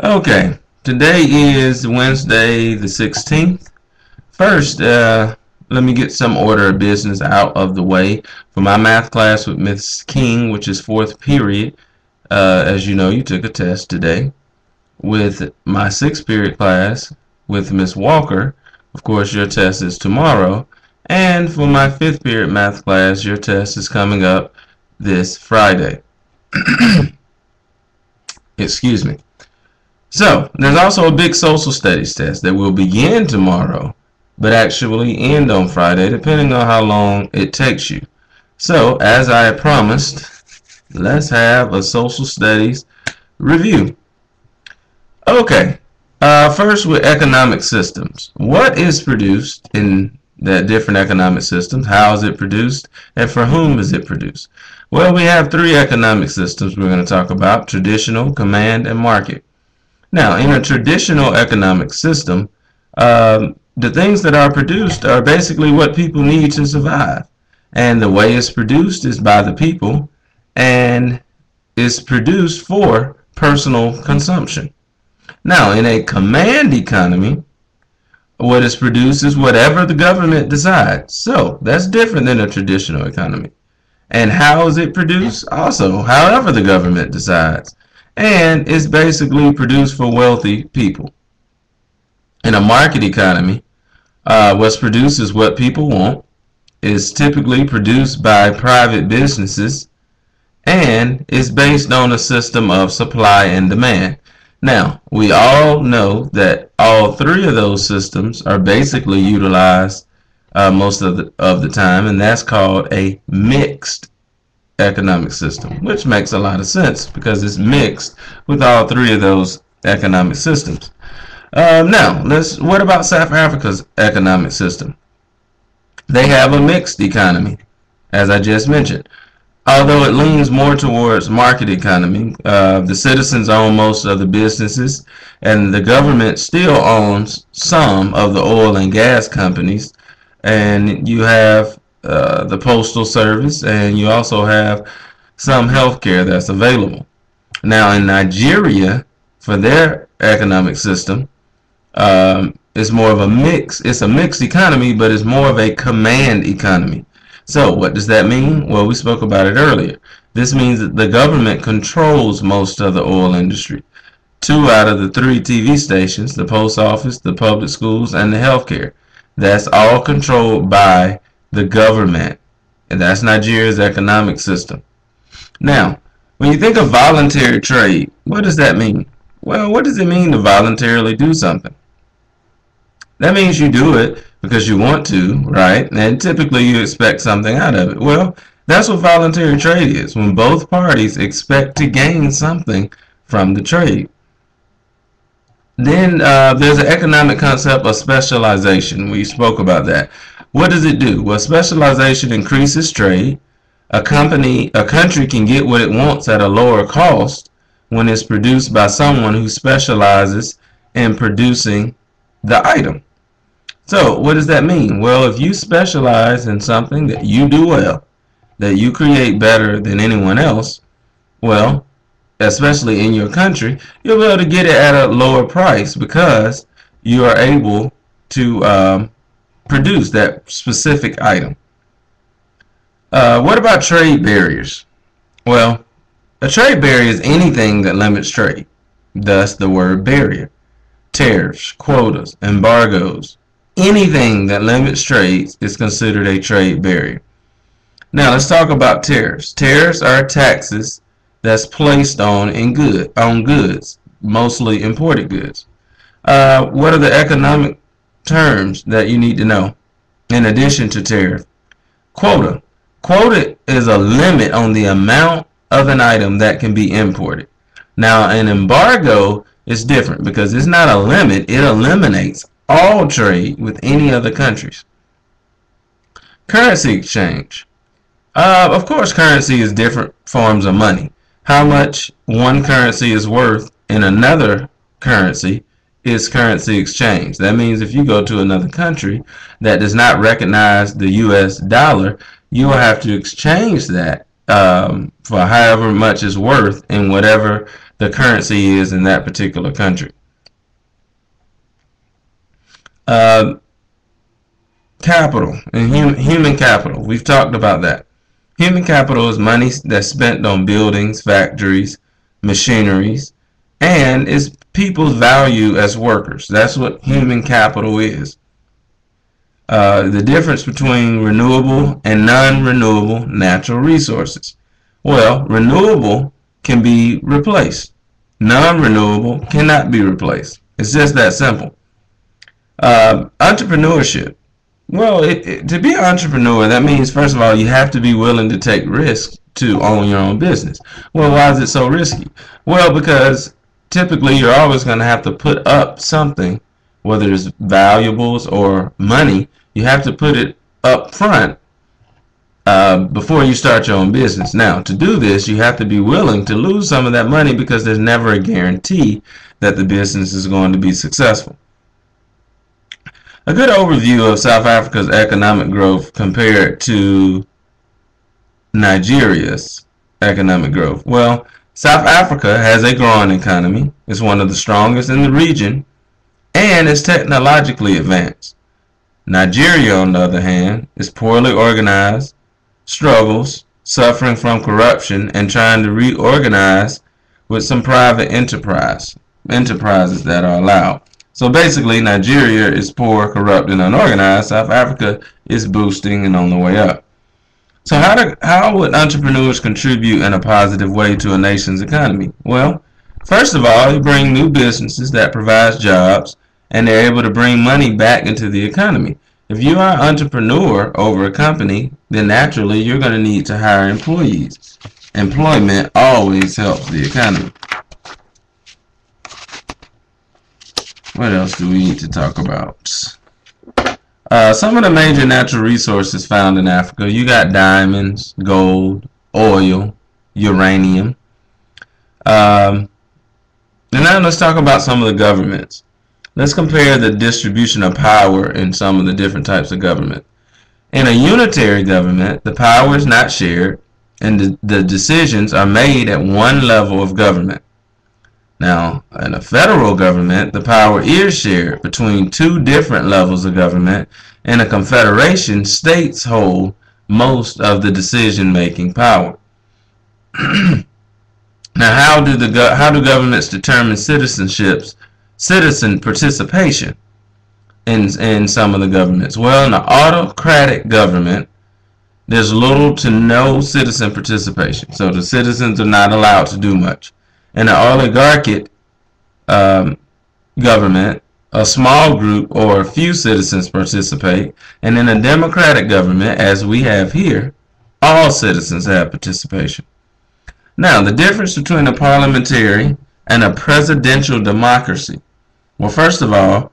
Okay, today is Wednesday the 16th. First, let me get some order of business out of the way for my math class with Miss King, which is fourth period. As you know, you took a test today. With my sixth period class with Miss Walker, of course, your test is tomorrow. And for my fifth period math class, your test is coming up this Friday. Excuse me. So, there's also a big social studies test that will begin tomorrow, but actually end on Friday, depending on how long it takes you. So, as I promised, let's have a social studies review. Okay, first with economic systems. What is produced in the different economic systems? How is it produced? And for whom is it produced? Well, we have three economic systems we're going to talk about: traditional, command, and market. Now, in a traditional economic system, the things that are produced are basically what people need to survive. And the way it's produced is by the people and is produced for personal consumption. Now, in a command economy, what is produced is whatever the government decides. So, that's different than a traditional economy. And how is it produced? Also, however the government decides. And it's basically produced for wealthy people. In a market economy, what's produced is what people want. It's typically produced by private businesses and is based on a system of supply and demand. Now, we all know that all three of those systems are basically utilized most of the time, and that's called a mixed economic system, which makes a lot of sense because it's mixed with all three of those economic systems. Now, what about South Africa's economic system? They have a mixed economy, as I just mentioned. Although it leans more towards market economy, the citizens own most of the businesses, and the government still owns some of the oil and gas companies, and you have the postal service, and you also have some healthcare that's available. Now in Nigeria, for their economic system, it's more of a mix. It's a mixed economy, but it's more of a command economy. So what does that mean? Well, we spoke about it earlier. This means that the government controls most of the oil industry. 2 out of the 3 TV stations, the post office, the public schools, and the healthcare, that's all controlled by the government. And that's Nigeria's economic system. Now, when you think of voluntary trade, what does that mean? Well, what does it mean to voluntarily do something? That means you do it because you want to, right? And typically you expect something out of it. Well, that's what voluntary trade is, when both parties expect to gain something from the trade. Then there's an economic concept of specialization. We spoke about that. What does it do? Well, specialization increases trade. A country can get what it wants at a lower cost when it's produced by someone who specializes in producing the item. So what does that mean? Well, if you specialize in something that you do well, that you create better than anyone else, well, especially in your country, you'll be able to get it at a lower price because you are able to produce that specific item. What about trade barriers? Well, a trade barrier is anything that limits trade, thus the word barrier. Tariffs, quotas, embargoes, anything that limits trade is considered a trade barrier. Now let's talk about tariffs. Tariffs are taxes that's placed on goods, mostly imported goods. What are the economic terms that you need to know in addition to tariff? Quota. Quota is a limit on the amount of an item that can be imported. Now an embargo is different because it's not a limit. It eliminates all trade with any other countries. Currency exchange. Of course, currency is different forms of money. How much one currency is worth in another currency is currency exchange. That means if you go to another country that does not recognize the US dollar, you will have to exchange that for however much it's worth in whatever the currency is in that particular country. Capital and human capital. We've talked about that. Human capital is money that's spent on buildings, factories, machineries, and is people's value as workers. That's what human capital is. The difference between renewable and non-renewable natural resources. Well, renewable can be replaced. Non-renewable cannot be replaced. It's just that simple. Entrepreneurship. Well, to be an entrepreneur, that means, first of all, you have to be willing to take risks to own your own business. Well, why is it so risky? Well, because typically you're always going to have to put up something, whether it's valuables or money. You have to put it up front before you start your own business. Now, to do this, you have to be willing to lose some of that money because there's never a guarantee that the business is going to be successful. A good overview of South Africa's economic growth compared to Nigeria's economic growth. Well, South Africa has a growing economy. It's one of the strongest in the region and is technologically advanced. Nigeria, on the other hand, is poorly organized, struggles, suffering from corruption, and trying to reorganize with some private enterprises that are allowed. So basically, Nigeria is poor, corrupt, and unorganized. South Africa is boosting and on the way up. So how would entrepreneurs contribute in a positive way to a nation's economy? Well, first of all, you bring new businesses that provide jobs, and they're able to bring money back into the economy. If you are an entrepreneur over a company, then naturally you're going to need to hire employees. Employment always helps the economy. What else do we need to talk about? Some of the major natural resources found in Africa. You got diamonds, gold, oil, uranium. And now let's talk about some of the governments. Let's compare the distribution of power in some of the different types of government. In a unitary government, the power is not shared, and the decisions are made at one level of government. Now, in a federal government, the power is shared between two different levels of government. In a confederation, states hold most of the decision-making power. Now, how do governments determine citizen participation in some of the governments? Well, in an autocratic government, there's little to no citizen participation, so the citizens are not allowed to do much. In an oligarchic government, a small group or a few citizens participate, and in a democratic government, as we have here, all citizens have participation. Now, the difference between a parliamentary and a presidential democracy. Well, first of all,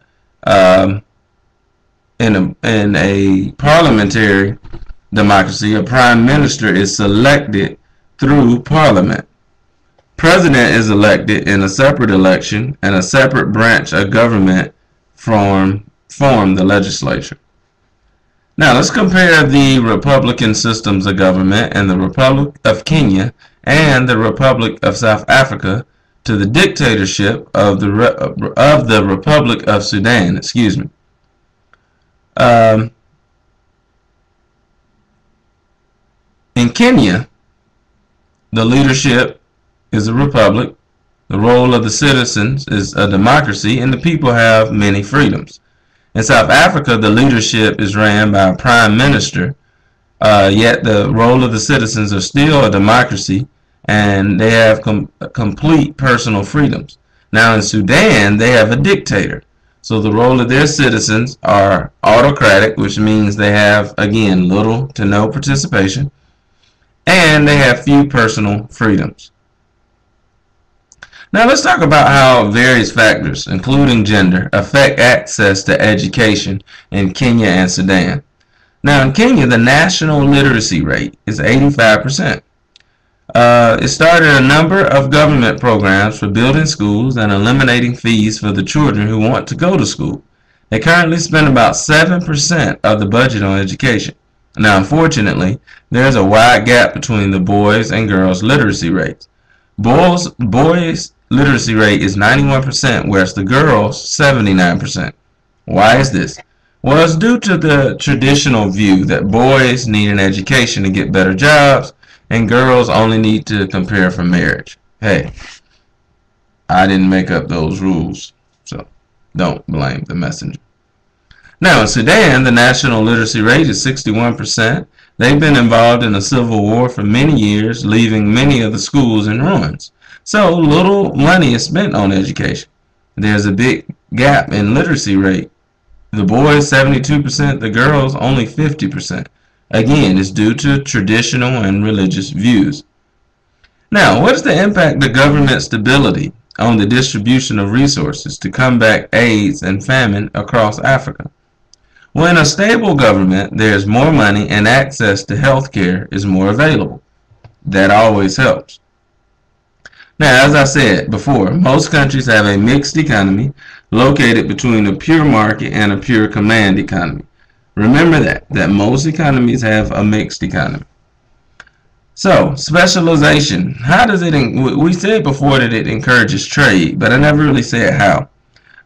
in a parliamentary democracy, a prime minister is selected through parliament. President is elected in a separate election, and a separate branch of government form the legislature. Now let's compare the Republican systems of government in the Republic of Kenya and the Republic of South Africa to the dictatorship of the Republic of Sudan. Excuse me. In Kenya, the leadership is a republic, the role of the citizens is a democracy, and the people have many freedoms. In South Africa, the leadership is ran by a prime minister, yet the role of the citizens are still a democracy, and they have complete personal freedoms. Now in Sudan, they have a dictator, so the role of their citizens are autocratic, which means they have, again, little to no participation, and they have few personal freedoms. Now let's talk about how various factors, including gender, affect access to education in Kenya and Sudan. Now in Kenya, the national literacy rate is 85%. It started a number of government programs for building schools and eliminating fees for the children who want to go to school. They currently spend about 7% of the budget on education. Now, unfortunately, there's a wide gap between the boys' and girls' literacy rates. Boys' literacy rate is 91%, whereas the girls' 79%. Why is this? Well, it's due to the traditional view that boys need an education to get better jobs and girls only need to prepare for marriage. Hey, I didn't make up those rules, so don't blame the messenger. Now, in Sudan, the national literacy rate is 61%. They've been involved in a civil war for many years, leaving many of the schools in ruins. So little money is spent on education. There's a big gap in literacy rate. The boys 72%, the girls only 50%. Again, it's due to traditional and religious views. Now, what is the impact of government stability on the distribution of resources to combat AIDS and famine across Africa? When a stable government, there's more money and access to health care is more available. That always helps. Now, as I said before, most countries have a mixed economy located between a pure market and a pure command economy. Remember that most economies have a mixed economy. So, specialization. How does it, we said before that it encourages trade, but I never really said how.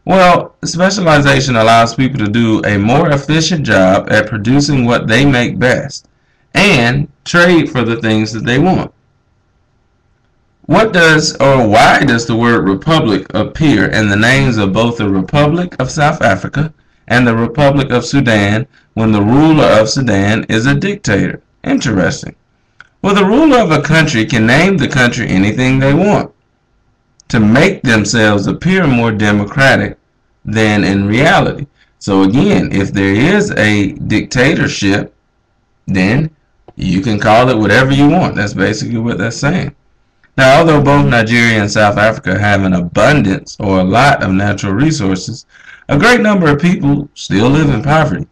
Well, specialization allows people to do a more efficient job at producing what they make best and trade for the things that they want. What does or why does the word republic appear in the names of both the Republic of South Africa and the Republic of Sudan when the ruler of Sudan is a dictator? Interesting. Well, the ruler of a country can name the country anything they want to make themselves appear more democratic than in reality. So again, if there is a dictatorship, then you can call it whatever you want. That's basically what that's saying. Now, although both Nigeria and South Africa have an abundance or a lot of natural resources, a great number of people still live in poverty.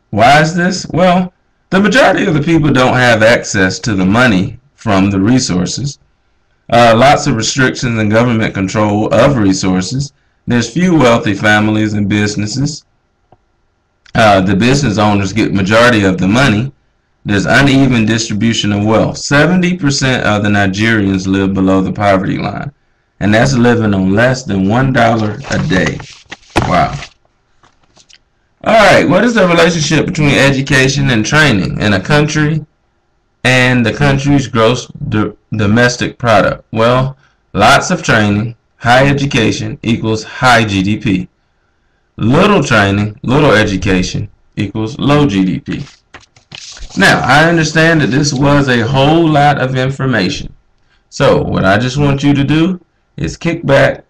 Why is this? Well, the majority of the people don't have access to the money from the resources. Lots of restrictions and government control of resources. There's few wealthy families and businesses. The business owners get majority of the money. There's uneven distribution of wealth. 70% of the Nigerians live below the poverty line, and that's living on less than $1 a day. Wow. Alright, what is the relationship between education and training in a country and the country's gross domestic product? Well, lots of training, high education equals high GDP. Little training, little education equals low GDP. Now, I understand that this was a whole lot of information. So, what I just want you to do is kick back,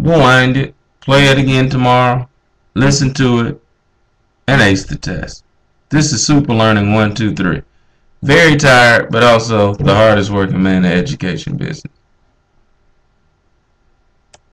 rewind it, play it again tomorrow, listen to it, and ace the test. This is SuperLearning123. Very tired, but also the hardest working man in the education business.